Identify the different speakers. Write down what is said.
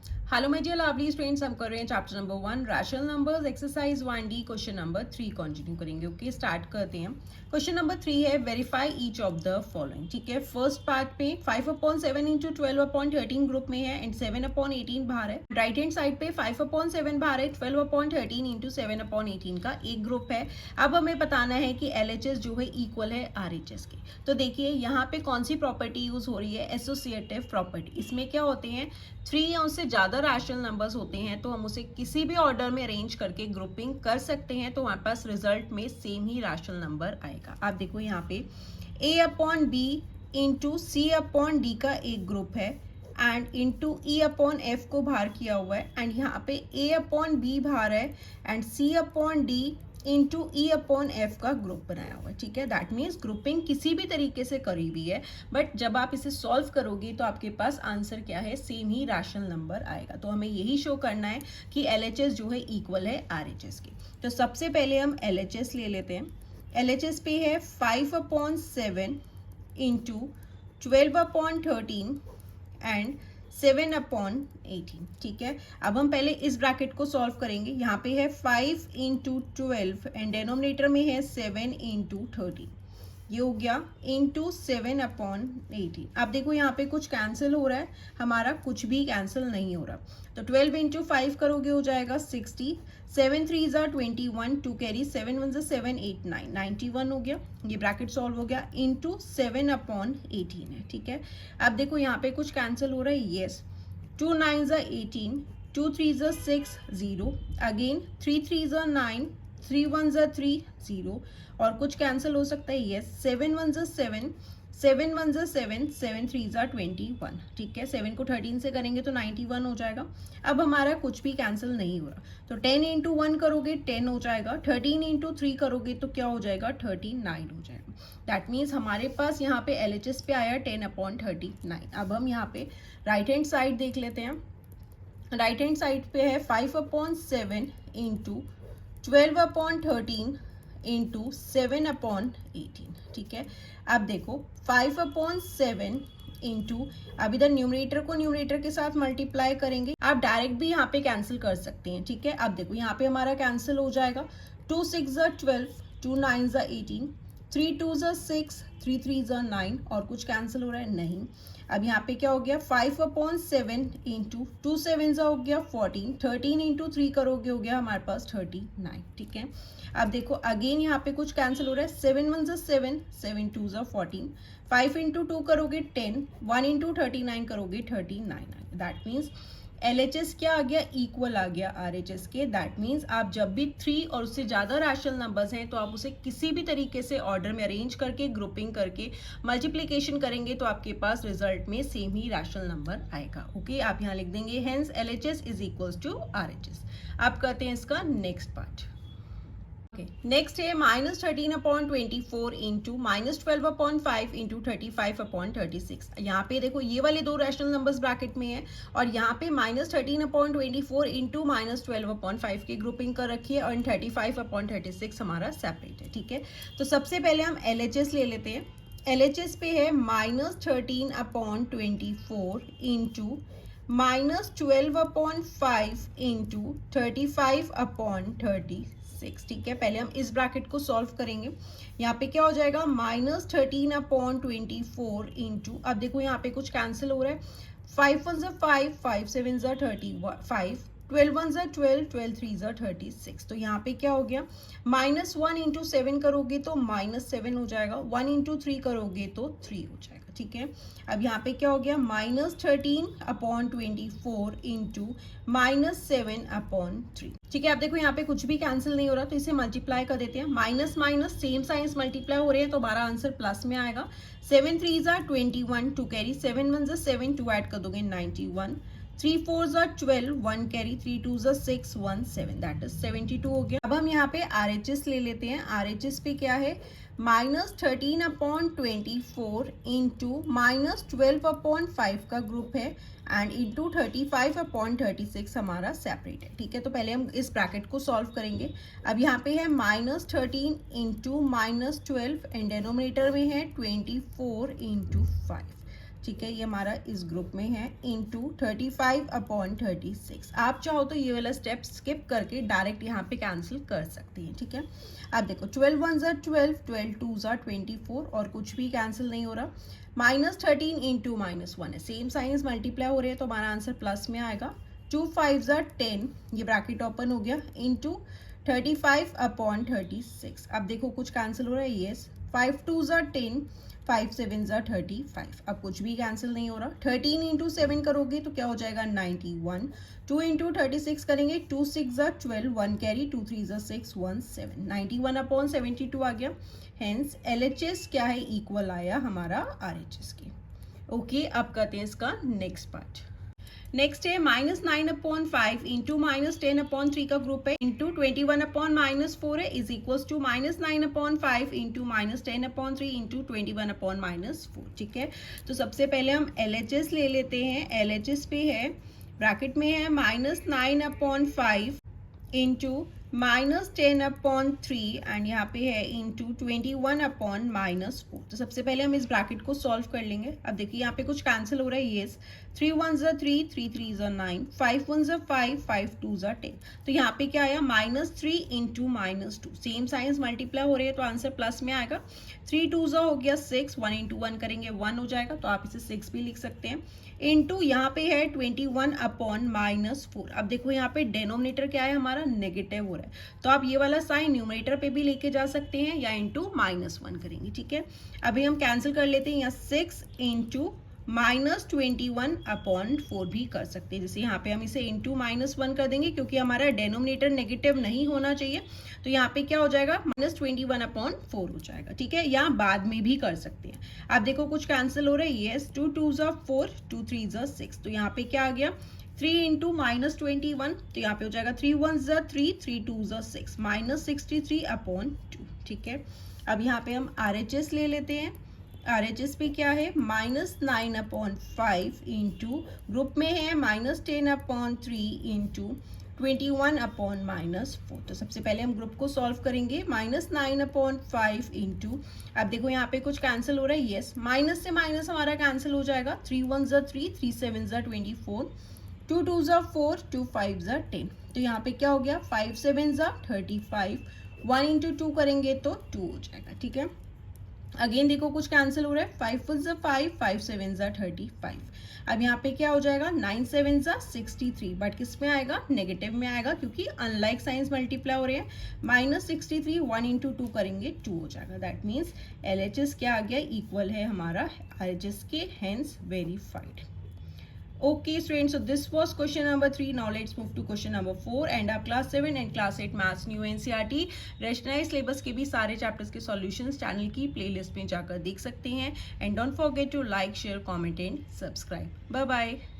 Speaker 1: Hello my dear lovely students, हम कर रहे हैं chapter number 1 rational numbers exercise 1D question number 3 continue करेंगे। ओके, स्टार्ट करते हैं। क्वेश्चन नंबर 3 है verify each of the following. ठीक है, फर्स्ट पार्ट पे 5/7 इंटू 12/13 ग्रुप में है एंड 7/18 बाहर है। राइट हैंड साइड पे 5/7 बाहर है, 12/13 इंटू 7/18 का एक ग्रुप है। अब हमें बताना है कि LHS जो है इक्वल है RHS के। तो देखिए यहाँ पे कौन सी प्रॉपर्टी यूज हो रही है, एसोसिएटिव प्रॉपर्टी। इसमें क्या होते हैं, 3 या उससे ज़्यादा रैशनल नंबर्स होते हैं तो हम उसे किसी भी ऑर्डर में अरेंज करके ग्रुपिंग कर सकते हैं, तो हमारे पास रिजल्ट में सेम ही रैशनल नंबर आएगा। आप देखो यहाँ पे A/B इंटू C/D का एक ग्रुप है एंड इंटू E/F को बाहर किया हुआ है एंड यहाँ पे A/B बाहर है एंड C/D इंटू E/F का ग्रुप बनाया हुआ है। ठीक है, दैट मीन्स ग्रुपिंग किसी भी तरीके से करी हुई है, बट जब आप इसे सॉल्व करोगे तो आपके पास आंसर क्या है, सेम ही रैशनल नंबर आएगा। तो हमें यही शो करना है कि LHS जो है इक्वल है RHS के। तो सबसे पहले हम LHS ले लेते हैं। LHS पे है 5/7 इंटू 12/13 एंड 7/18। ठीक है, अब हम पहले इस ब्रैकेट को सॉल्व करेंगे। यहाँ पे है 5 इंटू 12 एंड डेनोमिनेटर में है 7 इंटू 13, ये हो गया इंटू 7/18। अब देखो यहाँ पे कुछ कैंसिल हो रहा है, हमारा कुछ भी कैंसिल नहीं हो रहा। तो 12 इंटू 5 करोगे हो जाएगा 60, 7 3 ज़ा 21, 2 कैरी, 7 1 ज़ा 7 8 9, 91 हो गया। ये ब्रैकेट सॉल्व हो गया इंटू 7/18 है। ठीक है, अब देखो यहाँ पे कुछ कैंसिल हो रहा है, येस। 2 9 ज़ा 18, 2 3 ज़ा 6 0, अगेन 3 3 ज़ा 9, 3 1 ज़ा 3 0, और कुछ कैंसिल हो सकता है, येस। 7 1 ज़ा 7, 7 1 ज़ा 7, 7 3 ज़ा 21। ठीक है, 7 को 13 से करेंगे तो 91 हो जाएगा। अब हमारा कुछ भी कैंसिल नहीं हो रहा, तो 10 इंटू 1 करोगे 10 हो जाएगा, 13 इंटू 3 करोगे तो क्या हो जाएगा, 39 हो जाएगा। दैट मीन्स हमारे पास यहाँ पे LHS पे आया 10/39। अब हम यहाँ पे राइट हैंड साइड देख लेते हैं। राइट हैंड साइड पे है 5/7 इंटू 12/13 इंटू 7/18। ठीक है, अब देखो 5/7 इंटू, अब इधर न्यूमरेटर को न्यूमरेटर के साथ मल्टीप्लाई करेंगे। आप डायरेक्ट भी यहाँ पे कैंसिल कर सकते हैं। ठीक है, अब देखो यहाँ पे हमारा कैंसिल हो जाएगा। 2 6 ज़ा 12, 2 9 ज़ा 18, 3 2 ज़ा 6, 3 3 ज़ा 9, और कुछ कैंसिल हो रहा है, नहीं। अब यहाँ पे क्या हो गया, 5/7 इंटू 2 7 ज़ा हो गया 14, 13 इंटू 3 करोगे हो गया हमारे पास 39। ठीक है, अब देखो अगेन यहाँ पे कुछ कैंसिल हो रहा है, 7 1 ज़ा 7, 7 2 ज़ा 14, 5 इंटू 2 करोगे 10, 1 इंटू 39 करोगे 39। दैट मीन्स LHS क्या आ गया, इक्वल आ गया RHS के। दैट मीन्स आप जब भी 3 और उससे ज़्यादा रैशनल नंबर्स हैं तो आप उसे किसी भी तरीके से ऑर्डर में अरेंज करके ग्रुपिंग करके मल्टीप्लिकेशन करेंगे तो आपके पास रिजल्ट में सेम ही रैशनल नंबर आएगा। ओके, आप यहाँ लिख देंगे hence LHS is equals to RHS। आप करते हैं इसका नेक्स्ट पार्ट। नेक्स्ट है -13/24 इंटू -12/5 इंटू 35/36। यहाँ पे देखो ये वाले दो रैशनल नंबर्स ब्रैकेट में है और यहाँ पे -13/24 इंटू -12/5 की ग्रुपिंग कर रखी है और 35/36 हमारा सेपरेट है। ठीक है, तो सबसे पहले हम LHS ले लेते हैं। LHS पे है -13/24 इंटू -12/5 इंटू 35/36। ठीक है, पहले हम इस ब्रैकेट को सॉल्व करेंगे। यहाँ पे क्या हो जाएगा, -13/24 इंटू, अब देखो यहाँ पे कुछ कैंसिल हो रहा है, 5 1 ज़ा 5, 5 7 ज़ा 35, 12 1 ज़ा 12, 12 3 ज़ा 36। तो यहाँ पे क्या हो गया, -1 इंटू 7 करोगे तो -7 हो जाएगा, 1 इंटू 3 करोगे तो 3 हो जाएगा। ठीक है, अब यहाँ पे क्या हो गया, -13/24 इंटू -7/3। ठीक है, आप देखो यहाँ पे कुछ भी कैंसिल नहीं हो रहा तो इसे मल्टीप्लाई कर देते हैं। Minus minus same science multiply हो रहे हैं तो हमारा आंसर प्लस में आएगा। 7 3 ज़ा 21, 2 कैरी, 7 1 ज़ा 7, 2 ऐड कर दोगे 91, 3 4 ज़ा 12, 1 कैरी, 3 2 ज़ा 6, 1 7, दैट इज 72 हो गया। अब हम यहाँ पे RHS ले लेते हैं। RHS पे क्या है, -13/24 इंटू -12/5 का ग्रुप है एंड इंटू 35/36 हमारा सेपरेट है। ठीक है, तो पहले हम इस ब्रैकेट को सॉल्व करेंगे। अब यहाँ पे है -13 इंटू -12 एंड डेनोमिनेटर में है 24 इंटू 5। ठीक है, ये हमारा इस ग्रुप में है, इंटू 35/36। आप चाहो तो ये वाला स्टेप स्किप करके डायरेक्ट यहाँ पे कैंसिल कर सकती हैं। ठीक है, अब देखो 12 1 ज़ा 12, 12 2 ज़ा 24 और कुछ भी कैंसिल नहीं हो रहा। -13 इंटू -1 है, सेम साइंस मल्टीप्लाई हो रहे हैं तो हमारा आंसर प्लस में आएगा। 2 5 ज़ा 10, ये ब्रैकेट ओपन हो गया, इंटू 35/36। अब देखो कुछ कैंसिल हो रहा है, येस। 5 2 ज़ा 10, 5 7 ज़ा 35। अब कुछ भी कैंसिल नहीं हो रहा। 13 इंटू 7 करोगे तो क्या हो जाएगा 91। 2 इंटू 36 करेंगे, 2 6 ज़ा 12, 1 कैरी, 2 3 ज़ा 6, 1 7, 91/72 आ गया। हेंस LHS क्या है, इक्वल आया हमारा RHS के। ओके, अब करते हैं इसका नेक्स्ट पार्ट। नेक्स्ट है -9/5 इंटू -10/3 का ग्रुप है, इंटू 21/-4 है, is equals to -9/5 into -10/3 into 21/-4। ठीक है, तो सबसे पहले हम LHS ले लेते हैं। LHS पे है, ब्रैकेट में है -9/5 इंटू -10/3 एंड यहाँ पे है इंटू 21/-4। तो सबसे पहले हम इस ब्रैकेट को सॉल्व कर लेंगे। अब देखिए यहाँ पे कुछ कैंसिल हो रहा है, येस। 3 1 ज़ा 3, 3 3 ज़ा 9, 5 1 ज़ा 5, 5 2 ज़ा 10। तो यहाँ पे क्या आया, -3 इंटू -2, सेम साइंस मल्टीप्लाई हो रही है तो आंसर प्लस में आएगा। 3 2 ज़ा हो गया 6, 1 इंटू 1 करेंगे 1 हो जाएगा, तो आप इसे 6 भी लिख सकते हैं। इंटू यहाँ पे है 21/-4। अब देखो यहाँ पे डिनोमिनेटर क्या है हमारा, नेगेटिव हो रहा है, तो आप ये वाला साइन न्यूमरेटर पे भी लेके जा सकते हैं या इंटू -1 करेंगे। ठीक है, अभी हम कैंसिल कर लेते हैं, यहाँ 6 इंटू -21/4 भी कर सकते हैं। जैसे यहाँ पे हम इसे इंटू -1 कर देंगे क्योंकि हमारा डेनोमिनेटर नेगेटिव नहीं होना चाहिए, तो यहाँ पे क्या हो जाएगा, -21/4 हो जाएगा। ठीक है, यहाँ बाद में भी कर सकते हैं। आप देखो कुछ कैंसिल हो रहा है, येस। 2 2 ज़ा 4, 2 3 ज़ा 6, तो यहाँ पे क्या आ गया, 3 इंटू -21, तो यहाँ पे हो जाएगा 3 1 ज़ा 3, 3 2 ज़ा 6, -63/2। ठीक है, अब यहाँ पे हम RHS ले लेते हैं। RHS पे क्या है, -9/5 इंटू ग्रुप में है -10/3 इंटू 21/-4। तो सबसे पहले हम ग्रुप को सॉल्व करेंगे। -9/5 इंटू, अब देखो यहाँ पे कुछ कैंसिल हो रहा है, येस। माइनस से माइनस हमारा कैंसिल हो जाएगा। 3 1 ज़ा 3, 3 7 ज़ा 24, 2 2 ज़ा 4, 2 5 ज़ा 10। तो यहाँ पे क्या हो गया, 5 7 ज़ा 35, 1 इंटू 2 करेंगे तो 2 हो जाएगा। ठीक है, अगेन देखो कुछ कैंसिल हो रहा है, 5 4 ज़ा 5, 5 7 ज़ा 35। अब यहाँ पे क्या हो जाएगा, 9 7 ज़ा 63, बट किस में आएगा, नेगेटिव में आएगा क्योंकि अनलाइक साइंस मल्टीप्लाई हो रहे हैं। -63, 1 इंटू 2 करेंगे 2 हो जाएगा। दैट मीन्स LHS क्या आ गया, इक्वल है हमारा RHS के, hence verified. Okay students, so this was question number 3. Now let's move to question number 4 and our class 7 and class 8 maths new NCERT rationalized syllabus के भी सारे chapters के solutions channel की playlist में जाकर देख सकते हैं। And don't forget to like, share, comment and subscribe. Bye bye.